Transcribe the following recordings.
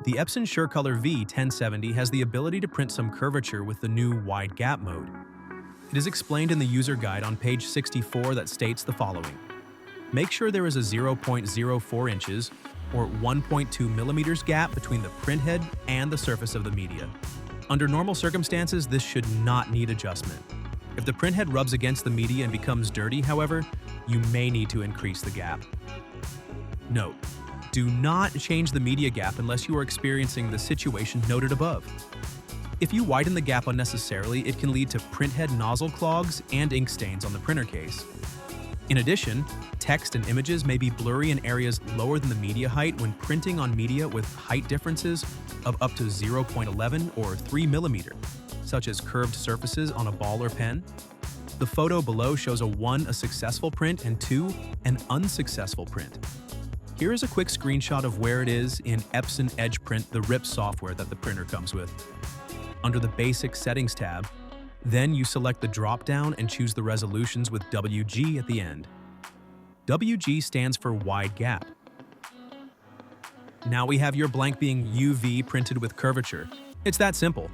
The Epson SureColor V1070 has the ability to print some curvature with the new wide gap mode. It is explained in the user guide on page 64 that states the following. Make sure there is a 0.04 inches or 1.2 millimeters gap between the printhead and the surface of the media. Under normal circumstances, this should not need adjustment. If the printhead rubs against the media and becomes dirty, however, you may need to increase the gap. Note: do not change the media gap unless you are experiencing the situation noted above. If you widen the gap unnecessarily, it can lead to printhead nozzle clogs and ink stains on the printer case. In addition, text and images may be blurry in areas lower than the media height when printing on media with height differences of up to 0.11 or 3 mm, such as curved surfaces on a ball or pen. The photo below shows 1, a successful print, and 2, an unsuccessful print. Here is a quick screenshot of where it is in Epson Edge Print, the RIP software that the printer comes with. Under the Basic Settings tab, then you select the drop-down and choose the resolutions with WG at the end. WG stands for wide gap. Now we have your blank being UV printed with curvature. It's that simple.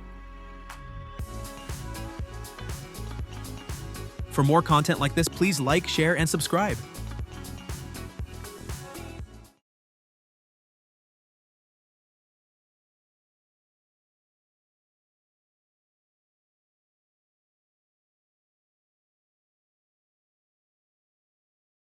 For more content like this, please like, share, and subscribe.